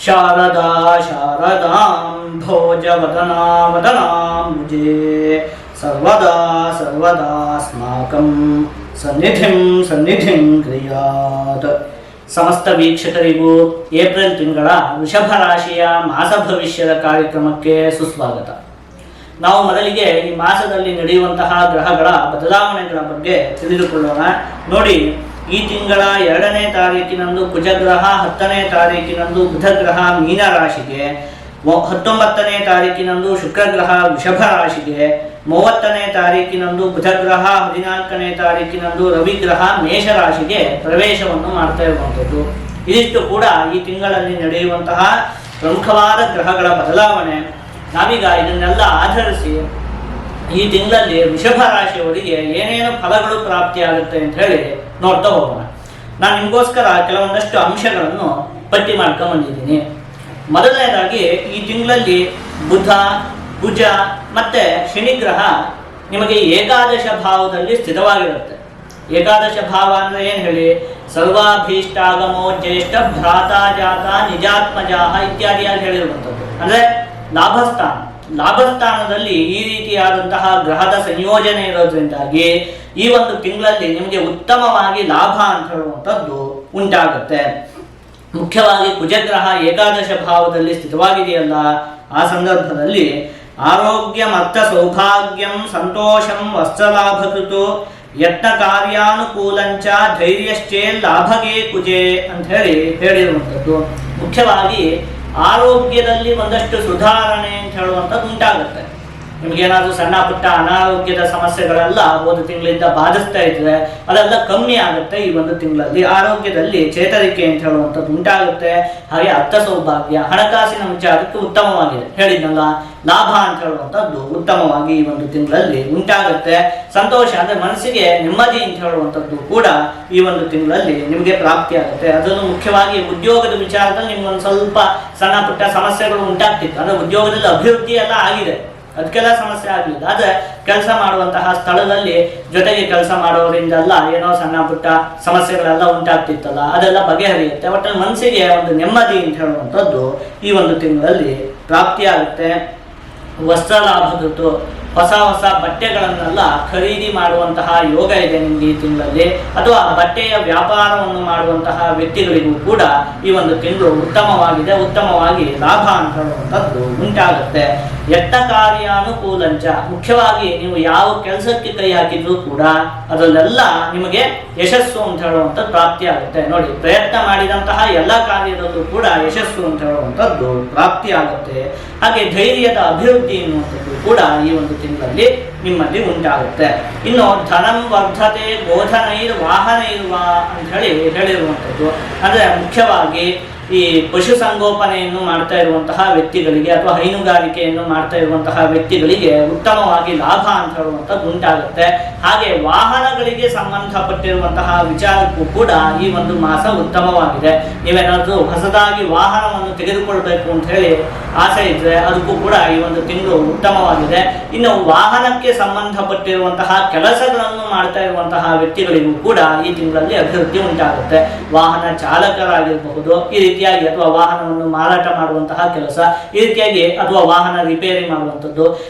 ಶಾರದಾ ಶಾರದಾಂ ಭೋಜವದನಾ ವದನಾಂಬುಜೆ ಸರ್ವದಾ ಸರ್ವದಾಸ್ಮಾಕಂ ಸನ್ನಿಧಿಂ ಕ್ರಿಯಾತ್. ಸಮಸ್ತ ವೀಕ್ಷಕರಿಗೂ ಏಪ್ರಿಲ್ ತಿಂಗಳ ವೃಷಭ ರಾಶಿಯ ಮಾಸ ಭವಿಷ್ಯದ ಕಾರ್ಯಕ್ರಮಕ್ಕೆ ಸುಸ್ವಾಗತ. ನಾವು ಮೊದಲಿಗೆ ಈ ಮಾಸದಲ್ಲಿ ನಡೆಯುವಂತಹ ಗ್ರಹಗಳ ಬದಲಾವಣೆಗಳ ಬಗ್ಗೆ ತಿಳಿದುಕೊಳ್ಳೋಣ. ನೋಡಿ, ಈ ತಿಂಗಳ 2ನೇ ತಾರೀಕಿನಂದು ಕುಜಗ್ರಹ, 10ನೇ ತಾರೀಕಿನಂದು ಬುಧಗ್ರಹ ಮೀನ ರಾಶಿಗೆ, 19ನೇ ತಾರೀಕಿನಂದು ಶುಕ್ರಗ್ರಹ ವೃಷಭ ರಾಶಿಗೆ, 30ನೇ ತಾರೀಕಿನಂದು ಬುಧಗ್ರಹ, 14ನೇ ತಾರೀಕಿನಂದು ರವಿಗ್ರಹ ಮೇಷ ರಾಶಿಗೆ ಪ್ರವೇಶವನ್ನು ಮಾಡ್ತಾ ಇರುವಂಥದ್ದು. ಇದಿಷ್ಟು ಕೂಡ ಈ ತಿಂಗಳಲ್ಲಿ ನಡೆಯುವಂತಹ ಪ್ರಮುಖವಾದ ಗ್ರಹಗಳ ಬದಲಾವಣೆ. ನಾವೀಗ ಇದನ್ನೆಲ್ಲ ಆಧರಿಸಿ ಈ ತಿಂಗಳಲ್ಲಿ ವೃಷಭ ರಾಶಿಯವರಿಗೆ ಏನೇನು ಫಲಗಳು ಪ್ರಾಪ್ತಿಯಾಗುತ್ತೆ ಅಂತ ಹೇಳಿ ನೋಡ್ತಾ ಹೋಗೋಣ. ನಾನು ನಿಮಗೋಸ್ಕರ ಕೆಲವೊಂದಷ್ಟು ಅಂಶಗಳನ್ನು ಪಟ್ಟಿ ಮಾಡ್ಕೊಂಡು ಬಂದಿದ್ದೀನಿ. ಮೊದಲನೇದಾಗಿ, ಈ ತಿಂಗಳಲ್ಲಿ ಬುಧ, ಕುಜ ಮತ್ತೆ ಶನಿಗ್ರಹ ನಿಮಗೆ ಏಕಾದಶ ಭಾವದಲ್ಲಿ ಸ್ಥಿತವಾಗಿರುತ್ತೆ. ಏಕಾದಶ ಭಾವ ಅಂದ್ರೆ ಏನು ಹೇಳಿ? ಸರ್ವಾಭೀಷ್ಟಾಗಮೋ ಜ್ಯೇಷ್ಠ ಭ್ರಾತಾ ಜಾತ ನಿಜಾತ್ಮಜಾಹ ಇತ್ಯಾದಿಯಾಗಿ ಹೇಳಿರುವಂಥದ್ದು. ಅಂದ್ರೆ ಲಾಭಸ್ಥಾನದಲ್ಲಿ ಈ ರೀತಿಯಾದಂತಹ ಗ್ರಹದ ಸಂಯೋಜನೆ ಇರೋದ್ರಿಂದಾಗಿ ಈ ಒಂದು ತಿಂಗಳಲ್ಲಿ ನಿಮಗೆ ಉತ್ತಮವಾಗಿ ಲಾಭ ಅಂತ ಹೇಳುವಂಥದ್ದು ಉಂಟಾಗುತ್ತೆ. ಮುಖ್ಯವಾಗಿ ಕುಜಗ್ರಹ ಏಕಾದಶ ಭಾವದಲ್ಲಿ ಸ್ಥಿತವಾಗಿದೆಯಲ್ಲ, ಆ ಸಂದರ್ಭದಲ್ಲಿ ಆರೋಗ್ಯ ಅರ್ಥ ಸೌಭಾಗ್ಯಂ ಸಂತೋಷಂ ವಸ್ತ್ರಲಾಭಕೃತು ಯತ್ನ ಕಾರ್ಯಾನುಕೂಲಂಚ ಧೈರ್ಯಶ್ಚೇ ಲಾಭಗೇ ಕುಜೆ ಅಂತ ಹೇಳಿರುವಂಥದ್ದು. ಮುಖ್ಯವಾಗಿ ಆರೋಗ್ಯದಲ್ಲಿ ಒಂದಷ್ಟು ಸುಧಾರಣೆ ಅಂತ ಹೇಳುವಂಥದ್ದು ಉಂಟಾಗುತ್ತೆ. ನಿಮಗೇನಾದರೂ ಸಣ್ಣ ಪುಟ್ಟ ಅನಾರೋಗ್ಯದ ಸಮಸ್ಯೆಗಳೆಲ್ಲ ಹೋದ ತಿಂಗಳಿಂದ ಬಾಧಿಸ್ತಾ ಇದ್ರೆ ಅದೆಲ್ಲ ಕಮ್ಮಿ ಆಗುತ್ತೆ. ಈ ಒಂದು ತಿಂಗಳಲ್ಲಿ ಆರೋಗ್ಯದಲ್ಲಿ ಚೇತರಿಕೆ ಅಂತ ಹೇಳುವಂಥದ್ದು ಉಂಟಾಗುತ್ತೆ. ಹಾಗೆ ಅರ್ಥ ಸೌಭಾಗ್ಯ, ಹಣಕಾಸಿನ ವಿಚಾರಕ್ಕೆ ಉತ್ತಮವಾಗಿದೆ. ಹೇಳಿದ್ನಲ್ಲ, ಲಾಭ ಅಂತ ಹೇಳುವಂಥದ್ದು ಉತ್ತಮವಾಗಿ ಈ ಒಂದು ತಿಂಗಳಲ್ಲಿ ಉಂಟಾಗುತ್ತೆ. ಸಂತೋಷ ಅಂದ್ರೆ ಮನಸ್ಸಿಗೆ ನೆಮ್ಮದಿ ಅಂತ ಹೇಳುವಂಥದ್ದು ಕೂಡ ಈ ಒಂದು ತಿಂಗಳಲ್ಲಿ ನಿಮಗೆ ಪ್ರಾಪ್ತಿಯಾಗುತ್ತೆ. ಅದನ್ನು ಮುಖ್ಯವಾಗಿ ಉದ್ಯೋಗದ ವಿಚಾರದಲ್ಲಿ ನಿಮ್ಗೊಂದು ಸ್ವಲ್ಪ ಸಣ್ಣ ಪುಟ್ಟ ಸಮಸ್ಯೆಗಳು ಉಂಟಾಗ್ತಿತ್ತು. ಅಂದ್ರೆ ಉದ್ಯೋಗದಲ್ಲಿ ಅಭಿವೃದ್ಧಿ ಎಲ್ಲ ಆಗಿದೆ, ಅದಕ್ಕೆಲ್ಲ ಸಮಸ್ಯೆ ಆಗಲಿಲ್ಲ. ಆದರೆ ಕೆಲಸ ಮಾಡುವಂತಹ ಸ್ಥಳದಲ್ಲಿ ಜೊತೆಗೆ ಕೆಲಸ ಮಾಡೋದ್ರಿಂದೆಲ್ಲ ಏನೋ ಸಣ್ಣ ಪುಟ್ಟ ಸಮಸ್ಯೆಗಳೆಲ್ಲ ಉಂಟಾಗ್ತಿತ್ತಲ್ಲ, ಅದೆಲ್ಲ ಬಗೆಹರಿಯುತ್ತೆ. ಒಟ್ಟು ಮನಸ್ಸಿಗೆ ಒಂದು ನೆಮ್ಮದಿ ಅಂತ ಹೇಳುವಂಥದ್ದು ಈ ಒಂದು ತಿಂಗಳಲ್ಲಿ ಪ್ರಾಪ್ತಿಯಾಗುತ್ತೆ. ವಸ್ತ್ರ ಲಾಭದತ್ತು, ಹೊಸ ಬಟ್ಟೆಗಳನ್ನೆಲ್ಲ ಖರೀದಿ ಮಾಡುವಂತಹ ಯೋಗ ಇದೆ ನಿಮಗೆ ಈ ತಿಂಗಳಲ್ಲಿ. ಅಥವಾ ಬಟ್ಟೆಯ ವ್ಯಾಪಾರವನ್ನು ಮಾಡುವಂತಹ ವ್ಯಕ್ತಿಗಳಿಗೂ ಕೂಡ ಈ ಒಂದು ತಿಂಗಳು ಉತ್ತಮವಾಗಿದೆ. ಉತ್ತಮವಾಗಿ ಲಾಭ ಅಂತ ಹೇಳುವಂಥದ್ದು ಉಂಟಾಗುತ್ತೆ. ಯತ್ನ ಕಾರ್ಯಾನುಕೂಲಂಚ, ಮುಖ್ಯವಾಗಿ ನೀವು ಯಾವ ಕೆಲಸಕ್ಕೆ ಕೈ ಹಾಕಿದ್ರೂ ಕೂಡ ಅದರಲ್ಲೆಲ್ಲ ನಿಮಗೆ ಯಶಸ್ಸು ಅಂತ ಹೇಳುವಂಥದ್ದು ಪ್ರಾಪ್ತಿಯಾಗುತ್ತೆ. ನೋಡಿ, ಪ್ರಯತ್ನ ಮಾಡಿದಂತಹ ಎಲ್ಲ ಕಾರ್ಯದಲ್ಲೂ ಕೂಡ ಯಶಸ್ಸು ಅಂತ ಹೇಳುವಂಥದ್ದು ಪ್ರಾಪ್ತಿಯಾಗುತ್ತೆ. ಹಾಗೆ ಧೈರ್ಯದ ಅಭಿವೃದ್ಧಿ ಎನ್ನುವಂಥದ್ದು ಕೂಡ ಈ ಒಂದು ತಿಂಗಳಲ್ಲಿ ನಿಮ್ಮಲ್ಲಿ ಉಂಟಾಗುತ್ತೆ. ಇನ್ನು ಧನಂ ವರ್ಧತೆ ಗೋಧನೈರ್ ವಾಹನೈರ್ವಾ ಅಂತ ಹೇಳಿರುವಂಥದ್ದು. ಅಂದ್ರೆ ಮುಖ್ಯವಾಗಿ ಈ ಪಶು ಸಂಗೋಪನೆಯನ್ನು ಮಾಡ್ತಾ ಇರುವಂತಹ ವ್ಯಕ್ತಿಗಳಿಗೆ ಅಥವಾ ಹೈನುಗಾರಿಕೆಯನ್ನು ಮಾಡ್ತಾ ಇರುವಂತಹ ವ್ಯಕ್ತಿಗಳಿಗೆ ಉತ್ತಮವಾಗಿ ಲಾಭ ಅಂತ ಹೇಳುವಂಥದ್ದು ಉಂಟಾಗುತ್ತೆ. ಹಾಗೆ ವಾಹನಗಳಿಗೆ ಸಂಬಂಧಪಟ್ಟಿರುವಂತಹ ವಿಚಾರಕ್ಕೂ ಕೂಡ ಈ ಒಂದು ಮಾಸ ಉತ್ತಮವಾಗಿದೆ. ನೀವೇನಾದ್ರೂ ಹೊಸದಾಗಿ ವಾಹನವನ್ನು ತೆಗೆದುಕೊಳ್ಬೇಕು ಅಂತ ಹೇಳಿ ಆಸೆ ಇದ್ರೆ ಅದಕ್ಕೂ ಕೂಡ ಈ ಒಂದು ತಿಂಗಳು ಉತ್ತಮವಾಗಿದೆ. ಇನ್ನು ವಾಹನಕ್ಕೆ ಸಂಬಂಧಪಟ್ಟಿರುವಂತಹ ಕೆಲಸಗಳನ್ನು ಮಾಡ್ತಾ ಇರುವಂತಹ ವ್ಯಕ್ತಿಗಳಿಗೂ ಕೂಡ ಈ ತಿಂಗಳಲ್ಲಿ ಅಭಿವೃದ್ಧಿ ಉಂಟಾಗುತ್ತೆ. ವಾಹನ ಚಾಲಕರಾಗಿರಬಹುದು, ಈ ರೀತಿಯಾಗಿ, ಅಥವಾ ವಾಹನವನ್ನು ಮಾರಾಟ ಮಾಡುವಂತಹ ಕೆಲಸ, ಈ ರೀತಿಯಾಗಿ, ಅಥವಾ ವಾಹನ ರಿಪೇರಿ ಮಾಡುವಂಥದ್ದು,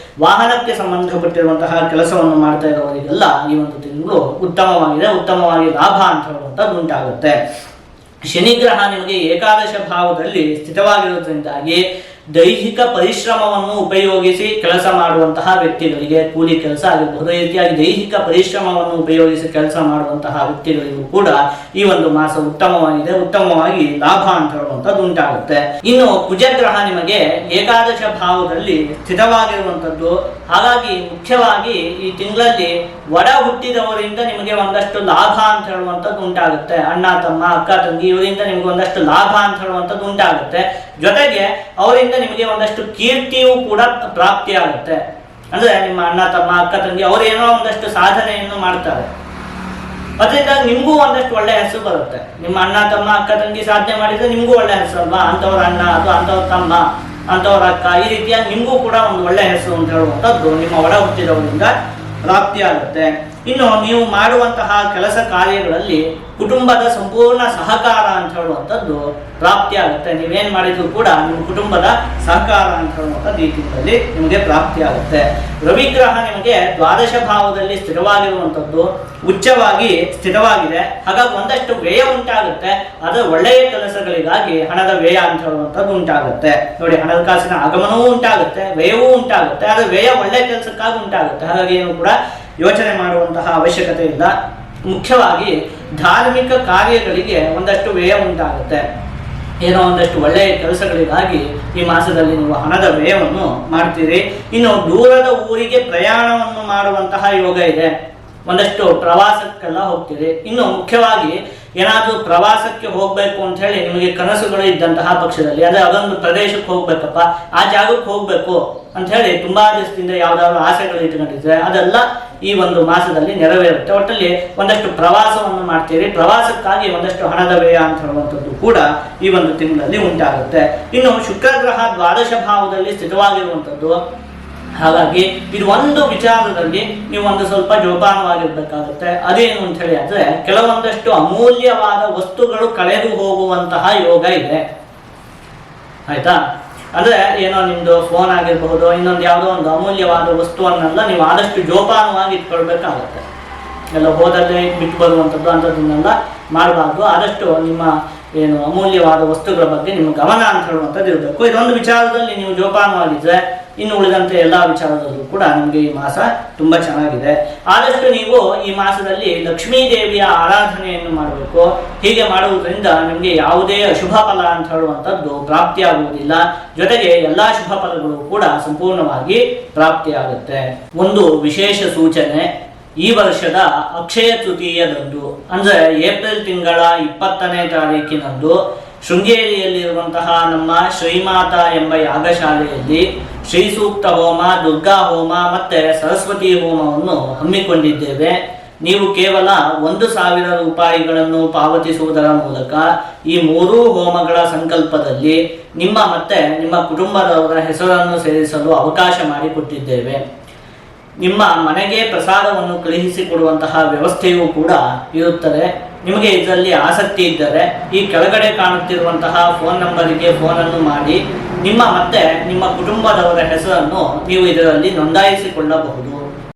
ವಾಹನಕ್ಕೆ ಸಂಬಂಧಪಟ್ಟಿರುವಂತಹ ಕೆಲಸವನ್ನು ಮಾಡ್ತಾ ಇರೋರಿಗೆಲ್ಲ ಈ ಒಂದು ತಿಂಗಳು ಉತ್ತಮವಾಗಿದೆ. ಉತ್ತಮವಾಗಿ ಲಾಭ ಅಂತ ಹೇಳುವಂಥದ್ದು ಉಂಟಾಗುತ್ತೆ. ಶನಿಗ್ರಹ ನಿಮಗೆ ಏಕಾದಶ ಭಾವದಲ್ಲಿ ಸ್ಥಿತವಾಗಿರುವುದರಿಂದಾಗಿ ದೈಹಿಕ ಪರಿಶ್ರಮವನ್ನು ಉಪಯೋಗಿಸಿ ಕೆಲಸ ಮಾಡುವಂತಹ ವ್ಯಕ್ತಿಗಳಿಗೆ, ಕೂಲಿ ಕೆಲಸ ಆಗಿರಬಹುದು, ಈ ರೀತಿಯಾಗಿ ದೈಹಿಕ ಪರಿಶ್ರಮವನ್ನು ಉಪಯೋಗಿಸಿ ಕೆಲಸ ಮಾಡುವಂತಹ ವ್ಯಕ್ತಿಗಳಿಗೂ ಕೂಡ ಈ ಒಂದು ಮಾಸ ಉತ್ತಮವಾಗಿದೆ. ಉತ್ತಮವಾಗಿ ಲಾಭ ಅಂತ ಹೇಳುವಂಥದ್ದು ಉಂಟಾಗುತ್ತೆ. ಇನ್ನು ಕುಜಗ್ರಹ ನಿಮಗೆ ಏಕಾದಶ ಭಾವದಲ್ಲಿ ಸ್ಥಿತವಾಗಿರುವಂಥದ್ದು. ಹಾಗಾಗಿ ಮುಖ್ಯವಾಗಿ ಈ ತಿಂಗಳಲ್ಲಿ ಒಡ ಹುಟ್ಟಿದವರಿಂದ ನಿಮಗೆ ಒಂದಷ್ಟು ಲಾಭ ಅಂತ ಹೇಳುವಂಥದ್ದು ಉಂಟಾಗುತ್ತೆ. ಅಣ್ಣ ತಮ್ಮ, ಅಕ್ಕ ತಂಗಿ, ಇವರಿಂದ ನಿಮಗೆ ಒಂದಷ್ಟು ಲಾಭ ಅಂತ ಹೇಳುವಂಥದ್ದು ಉಂಟಾಗುತ್ತೆ. ಜೊತೆಗೆ ಅವರಿಂದ ನಿಮಗೆ ಒಂದಷ್ಟು ಕೀರ್ತಿಯೂ ಕೂಡ ಪ್ರಾಪ್ತಿಯಾಗುತ್ತೆ. ಅಂದ್ರೆ ನಿಮ್ಮ ಅಣ್ಣ ತಮ್ಮ, ಅಕ್ಕ ತಂಗಿ ಅವರೇನೋ ಒಂದಷ್ಟು ಸಾಧನೆಯನ್ನು ಮಾಡ್ತಾರೆ, ಅದರಿಂದ ನಿಮಗೂ ಒಂದಷ್ಟು ಒಳ್ಳೆ ಹೆಸರು ಬರುತ್ತೆ. ನಿಮ್ಮ ಅಣ್ಣ ತಮ್ಮ, ಅಕ್ಕ ತಂಗಿ ಸಾಧನೆ ಮಾಡಿದ್ರೆ ನಿಮಗೂ ಒಳ್ಳೆ ಹೆಸರು ಅಲ್ವಾ? ಅಂಥವ್ರ ಅಣ್ಣ ಅಥವಾ ಅಂಥವ್ರ ತಮ್ಮ, ಅಂಥವ್ರ ಅಕ್ಕ, ಈ ರೀತಿಯಾಗಿ ನಿಮಗೂ ಕೂಡ ಒಂದು ಒಳ್ಳೆ ಹೆಸರು ಅಂತ ಹೇಳುವಂಥದ್ದು ನಿಮ್ಮ ಒಡ ಹುಟ್ಟಿದವರಿಂದ ಪ್ರಾಪ್ತಿಯಾಗುತ್ತೆ. ಇನ್ನು ನೀವು ಮಾಡುವಂತಹ ಕೆಲಸ ಕಾರ್ಯಗಳಲ್ಲಿ ಕುಟುಂಬದ ಸಂಪೂರ್ಣ ಸಹಕಾರ ಅಂತ ಹೇಳುವಂಥದ್ದು ಪ್ರಾಪ್ತಿಯಾಗುತ್ತೆ. ನೀವೇನು ಮಾಡಿದ್ರು ಕೂಡ ನಿಮ್ಮ ಕುಟುಂಬದ ಸಹಕಾರ ಅಂತ ಹೇಳುವಂಥದ್ದು ಈ ತಿಂಗಳಲ್ಲಿ ನಿಮಗೆ ಪ್ರಾಪ್ತಿಯಾಗುತ್ತೆ. ರವಿಗ್ರಹ ನಿಮಗೆ ದ್ವಾದಶ ಭಾವದಲ್ಲಿ ಸ್ಥಿರವಾಗಿರುವಂಥದ್ದು, ಉಚ್ಚವಾಗಿ ಸ್ಥಿರವಾಗಿದೆ. ಹಾಗಾಗಿ ಒಂದಷ್ಟು ವ್ಯಯ ಉಂಟಾಗುತ್ತೆ. ಅದರ ಒಳ್ಳೆಯ ಕೆಲಸಗಳಿಗಾಗಿ ಹಣದ ವ್ಯಯ ಅಂತ ಹೇಳುವಂಥದ್ದು ಉಂಟಾಗುತ್ತೆ. ನೋಡಿ, ಹಣದ ಕಾಸಿನ ಆಗಮನವೂ ಉಂಟಾಗುತ್ತೆ, ವ್ಯಯವೂ ಉಂಟಾಗುತ್ತೆ. ಆದರೆ ವ್ಯಯ ಒಳ್ಳೆಯ ಕೆಲಸಕ್ಕಾಗಿ ಉಂಟಾಗುತ್ತೆ. ಹಾಗಾಗಿ ಏನು ಕೂಡ ಯೋಚನೆ ಮಾಡುವಂತಹ ಅವಶ್ಯಕತೆ ಇಲ್ಲ. ಮುಖ್ಯವಾಗಿ ಧಾರ್ಮಿಕ ಕಾರ್ಯಗಳಿಗೆ ಒಂದಷ್ಟು ವ್ಯಯ ಉಂಟಾಗುತ್ತೆ. ಏನೋ ಒಂದಷ್ಟು ಒಳ್ಳೆಯ ಕೆಲಸಗಳಿಗಾಗಿ ಈ ಮಾಸದಲ್ಲಿ ನೀವು ಹಣದ ವ್ಯಯವನ್ನು ಮಾಡ್ತೀರಿ. ಇನ್ನು ದೂರದ ಊರಿಗೆ ಪ್ರಯಾಣವನ್ನು ಮಾಡುವಂತಹ ಯೋಗ ಇದೆ. ಒಂದಷ್ಟು ಪ್ರವಾಸಕ್ಕೆಲ್ಲ ಹೋಗ್ತೀರಿ. ಇನ್ನು ಮುಖ್ಯವಾಗಿ ಏನಾದರೂ ಪ್ರವಾಸಕ್ಕೆ ಹೋಗಬೇಕು ಅಂತ ಹೇಳಿ ನಿಮಗೆ ಕನಸುಗಳು ಇದ್ದಂತಹ ಪಕ್ಷದಲ್ಲಿ, ಅದೇ ಅದೊಂದು ಪ್ರದೇಶಕ್ಕೆ ಹೋಗ್ಬೇಕಪ್ಪ, ಆ ಜಾಗಕ್ಕೆ ಹೋಗಬೇಕು ಅಂತ ಹೇಳಿ ತುಂಬಾ ದಿವಸದಿಂದ ಯಾವ್ದಾದ್ರು ಆಸೆಗಳು ಇಟ್ಕೊಂಡಿದ್ರೆ ಅದೆಲ್ಲ ಈ ಒಂದು ಮಾಸದಲ್ಲಿ ನೆರವೇರುತ್ತೆ. ಒಟ್ಟಲ್ಲಿ ಒಂದಷ್ಟು ಪ್ರವಾಸವನ್ನು ಮಾಡ್ತೀರಿ. ಪ್ರವಾಸಕ್ಕಾಗಿ ಒಂದಷ್ಟು ಹಣದ ವ್ಯಯ ಅಂತ ಹೇಳುವಂಥದ್ದು ಕೂಡ ಈ ಒಂದು ತಿಂಗಳಲ್ಲಿ ಉಂಟಾಗುತ್ತೆ. ಇನ್ನು ಶುಕ್ರ ಗ್ರಹ ದ್ವಾದಶ ಭಾವದಲ್ಲಿ ಸ್ಥಿತವಾಗಿರುವಂಥದ್ದು. ಹಾಗಾಗಿ ಇದು ಒಂದು ವಿಚಾರದಲ್ಲಿ ನೀವು ಒಂದು ಸ್ವಲ್ಪ ಜೋಪಾನವಾಗಿರ್ಬೇಕಾಗುತ್ತೆ. ಅದೇನು ಅಂತ ಹೇಳಿ ಆದ್ರೆ, ಕೆಲವೊಂದಷ್ಟು ಅಮೂಲ್ಯವಾದ ವಸ್ತುಗಳು ಕಳೆದು ಹೋಗುವಂತಹ ಯೋಗ ಇದೆ. ಆಯ್ತಾ? ಅಂದ್ರೆ ಏನೋ ನಿಮ್ದು ಫೋನ್ ಆಗಿರಬಹುದು, ಇನ್ನೊಂದು ಯಾವುದೋ ಒಂದು ಅಮೂಲ್ಯವಾದ ವಸ್ತುವನ್ನೆಲ್ಲ ನೀವು ಆದಷ್ಟು ಜೋಪಾನವಾಗಿ ಇಟ್ಕೊಳ್ಬೇಕಾಗುತ್ತೆ. ಎಲ್ಲ ಹೋದಲ್ಲೇ ಬಿಟ್ಟು ಬರುವಂಥದ್ದು ಅಂಥದ್ದನ್ನೆಲ್ಲ ಮಾಡಬಾರ್ದು. ಆದಷ್ಟು ನಿಮ್ಮ ಏನು ಅಮೂಲ್ಯವಾದ ವಸ್ತುಗಳ ಬಗ್ಗೆ ನಿಮ್ಮ ಗಮನ ಅಂತ ಹೇಳುವಂಥದ್ದು ಇರಬೇಕು. ಇದೊಂದು ವಿಚಾರದಲ್ಲಿ ನೀವು ಜೋಪಾನವಾಗಿದ್ರೆ ಇನ್ನು ಉಳಿದಂತೆ ಎಲ್ಲ ವಿಚಾರದಲ್ಲೂ ಕೂಡ ನಿಮಗೆ ಈ ಮಾಸ ತುಂಬ ಚೆನ್ನಾಗಿದೆ. ಆದಷ್ಟು ನೀವು ಈ ಮಾಸದಲ್ಲಿ ಲಕ್ಷ್ಮೀ ದೇವಿಯ ಆರಾಧನೆಯನ್ನು ಮಾಡಬೇಕು. ಹೀಗೆ ಮಾಡುವುದರಿಂದ ನಿಮಗೆ ಯಾವುದೇ ಅಶುಭ ಫಲ ಅಂತ ಹೇಳುವಂಥದ್ದು ಪ್ರಾಪ್ತಿಯಾಗುವುದಿಲ್ಲ. ಜೊತೆಗೆ ಎಲ್ಲ ಶುಭ ಫಲಗಳು ಕೂಡ ಸಂಪೂರ್ಣವಾಗಿ ಪ್ರಾಪ್ತಿಯಾಗುತ್ತೆ. ಒಂದು ವಿಶೇಷ ಸೂಚನೆ, ಈ ವರ್ಷದ ಅಕ್ಷಯ ತೃತೀಯದಂದು ಅಂದ್ರೆ ಏಪ್ರಿಲ್ ತಿಂಗಳ 20ನೇ ತಾರೀಕಿನಂದು ಶೃಂಗೇರಿಯಲ್ಲಿರುವಂತಹ ನಮ್ಮ ಶ್ರೀಮಾತಾ ಎಂಬ ಯಾಗಶಾಲೆಯಲ್ಲಿ ಶ್ರೀ ಸೂಕ್ತ ಹೋಮ, ದುರ್ಗಾ ಹೋಮ ಮತ್ತೆ ಸರಸ್ವತಿ ಹೋಮವನ್ನು ಹಮ್ಮಿಕೊಂಡಿದ್ದೇವೆ. ನೀವು ಕೇವಲ 1,000 ರೂಪಾಯಿಗಳನ್ನು ಪಾವತಿಸುವುದರ ಮೂಲಕ ಈ 3 ಹೋಮಗಳ ಸಂಕಲ್ಪದಲ್ಲಿ ನಿಮ್ಮ ಮತ್ತೆ ನಿಮ್ಮ ಕುಟುಂಬದವರ ಹೆಸರನ್ನು ಸೇರಿಸಲು ಅವಕಾಶ ಮಾಡಿಕೊಟ್ಟಿದ್ದೇವೆ. ನಿಮ್ಮ ಮನೆಗೆ ಪ್ರಸಾದವನ್ನು ಕಳುಹಿಸಿಕೊಡುವಂತಹ ವ್ಯವಸ್ಥೆಯೂ ಕೂಡ ಇರುತ್ತದೆ. ನಿಮಗೆ ಇದರಲ್ಲಿ ಆಸಕ್ತಿ ಇದ್ದರೆ ಈ ಕೆಳಗಡೆ ಕಾಣುತ್ತಿರುವಂತಹ ಫೋನ್ ನಂಬರಿಗೆ ಫೋನನ್ನು ಮಾಡಿ ನಿಮ್ಮ ಮತ್ತೆ ನಿಮ್ಮ ಕುಟುಂಬದವರ ಹೆಸರನ್ನು ನೀವು ಇದರಲ್ಲಿ ನೋಂದಾಯಿಸಿಕೊಳ್ಳಬಹುದು.